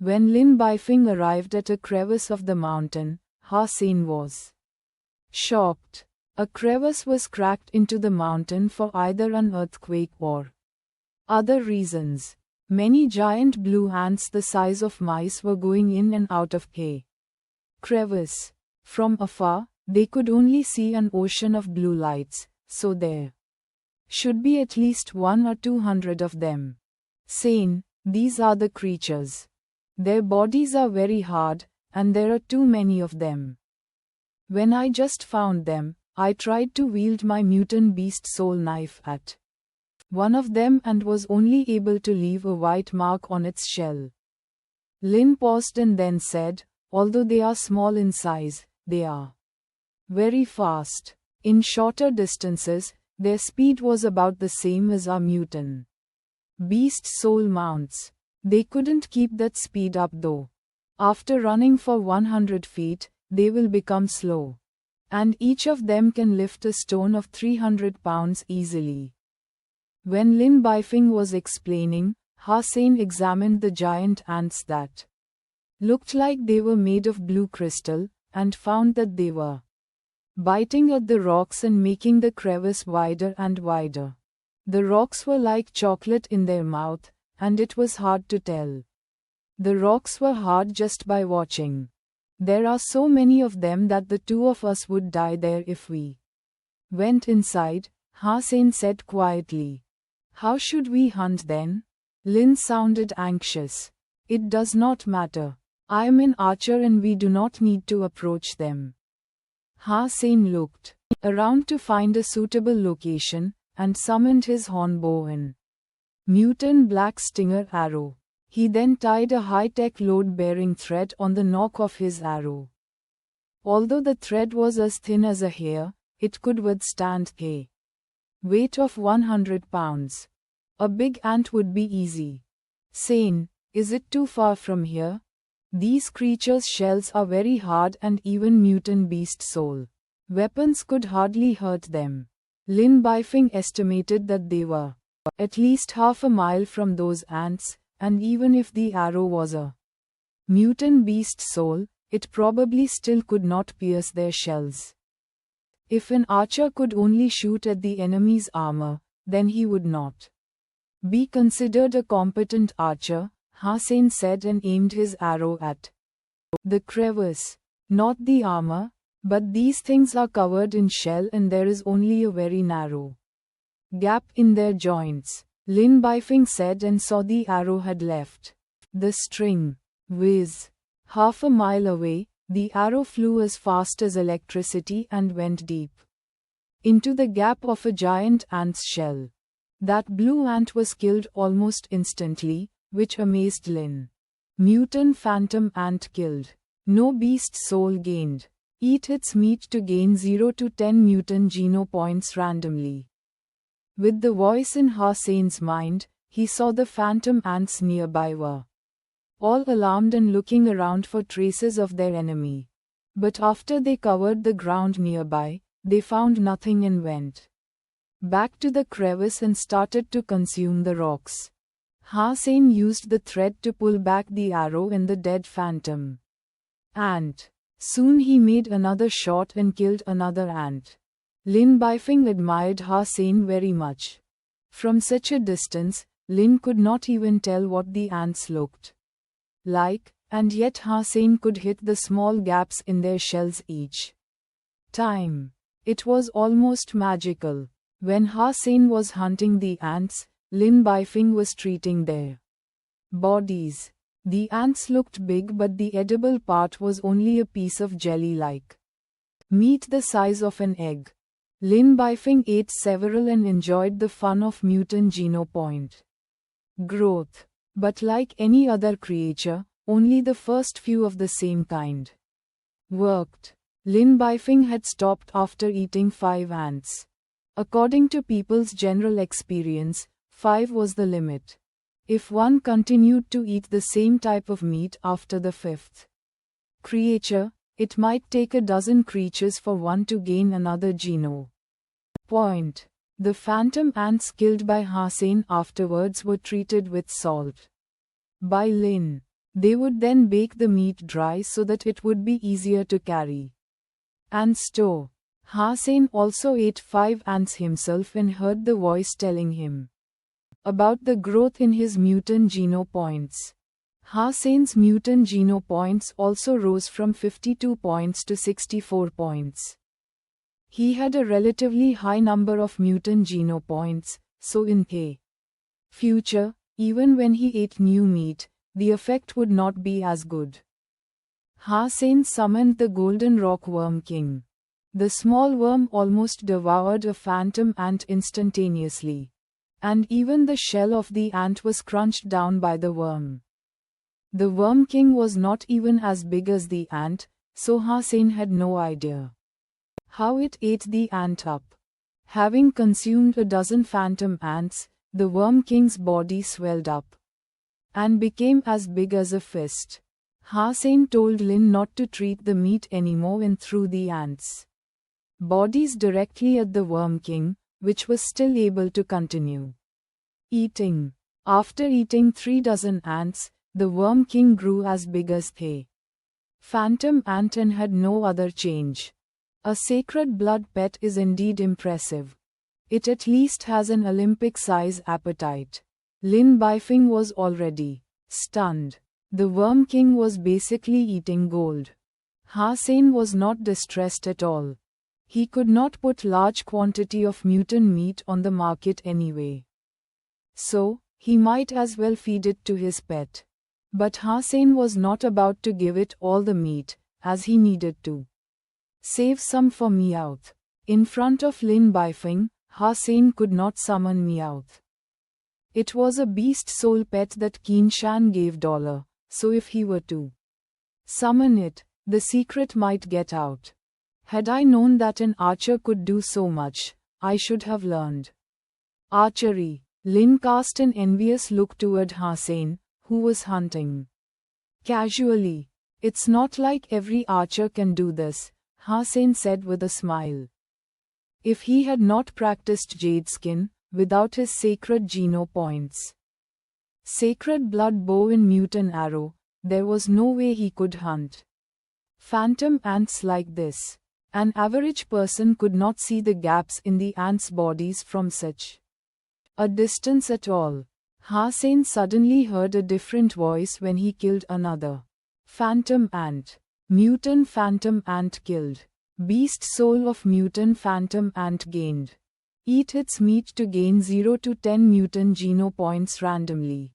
When Lin Bifeng arrived at a crevice of the mountain, Ha Sein was shocked. A crevice was cracked into the mountain for either an earthquake or other reasons. Many giant blue ants the size of mice were going in and out of a crevice. From afar, they could only see an ocean of blue lights, so there should be at least 100 or 200 of them. Sane, these are the creatures. Their bodies are very hard, and there are too many of them. When I just found them, I tried to wield my mutant beast soul knife at one of them and was only able to leave a white mark on its shell. Lin paused and then said, although they are small in size, they are very fast. In shorter distances, their speed was about the same as our mutant beast soul mounts. They couldn't keep that speed up though. After running for 100 feet, they will become slow. And each of them can lift a stone of 300 pounds easily. When Lin Bifeng was explaining, Ha Sein examined the giant ants that looked like they were made of blue crystal, and found that they were biting at the rocks and making the crevice wider and wider. The rocks were like chocolate in their mouth, and it was hard to tell. The rocks were hard just by watching. There are so many of them that the two of us would die there if we went inside, Ha Sein said quietly. How should we hunt then? Lin sounded anxious. It does not matter. I am an archer and we do not need to approach them. Ha Sein looked around to find a suitable location, and summoned his hornbow and mutant black stinger arrow. He then tied a high-tech load-bearing thread on the nock of his arrow. Although the thread was as thin as a hair, it could withstand a weight of 100 pounds. A big ant would be easy. Sane, is it too far from here? These creatures' shells are very hard and even mutant beast soul weapons could hardly hurt them. Lin Bifeng estimated that they were at least half a mile from those ants, and even if the arrow was a mutant beast soul, it probably still could not pierce their shells. If an archer could only shoot at the enemy's armor, then he would not be considered a competent archer, Ha Sein said and aimed his arrow at the crevice. Not the armor, but these things are covered in shell and there is only a very narrow gap in their joints. Lin Bifeng said and saw the arrow had left the string. Whiz. Half a mile away, the arrow flew as fast as electricity and went deep into the gap of a giant ant's shell. That blue ant was killed almost instantly, which amazed Lin. Mutant phantom ant killed. No beast soul gained. Eat its meat to gain 0 to 10 mutant geno points randomly. With the voice in Ha Sein's mind, he saw the phantom ants nearby were all alarmed and looking around for traces of their enemy. But after they covered the ground nearby, they found nothing and went back to the crevice and started to consume the rocks. Ha Sein used the thread to pull back the arrow in the dead phantom ant. Soon he made another shot and killed another ant. Lin Bifeng admired Ha Sein very much. From such a distance, Lin could not even tell what the ants looked like, and yet Ha Sein could hit the small gaps in their shells each time. It was almost magical. When Ha Sein was hunting the ants, Lin Bifeng was treating their bodies. The ants looked big, but the edible part was only a piece of jelly-like meat the size of an egg. Lin Bifeng ate several and enjoyed the fun of mutant geno point growth. But like any other creature, only the first few of the same kind worked. Lin Bifeng had stopped after eating 5 ants. According to people's general experience, 5 was the limit. If one continued to eat the same type of meat after the 5th creature, it might take a dozen creatures for one to gain another geno point. The phantom ants killed by Ha Sein afterwards were treated with salt by Lin. They would then bake the meat dry so that it would be easier to carry and store. Hussein also ate 5 ants himself and heard the voice telling him about the growth in his mutant geno points. Hussein's mutant geno points also rose from 52 points to 64 points. He had a relatively high number of mutant geno points, so in the future, even when he ate new meat, the effect would not be as good. Hussein summoned the Golden Rock Worm King. The small worm almost devoured a phantom ant instantaneously, and even the shell of the ant was crunched down by the worm. The Worm King was not even as big as the ant, so Hussein had no idea how it ate the ant up. Having consumed a dozen phantom ants, the Worm King's body swelled up and became as big as a fist. Hussein told Lin not to treat the meat anymore and threw the ants' bodies directly at the Worm King, which was still able to continue eating. After eating 36 ants, the Worm King grew as big as the phantom ant and had no other change. A sacred blood pet is indeed impressive. It at least has an Olympic-size appetite. Lin Bifeng was already stunned. The Worm King was basically eating gold. Hussein was not distressed at all. He could not put large quantity of mutant meat on the market anyway, so he might as well feed it to his pet. But Hussein was not about to give it all the meat, as he needed to save some for Meowth. In front of Lin Bifeng, Hussein could not summon Meowth. It was a beast soul pet that Qinshan gave $, so if he were to summon it, the secret might get out. Had I known that an archer could do so much, I should have learned archery. Lin cast an envious look toward Hussein, who was hunting casually. It's not like every archer can do this, Hussein said with a smile. If he had not practiced jade skin, without his sacred geno points, sacred blood bow and mutant arrow, there was no way he could hunt phantom ants like this. An average person could not see the gaps in the ants' bodies from such a distance at all. Hussein suddenly heard a different voice when he killed another phantom ant. Mutant phantom ant killed. Beast soul of mutant phantom ant gained. Eat its meat to gain 0 to 10 mutant geno points randomly.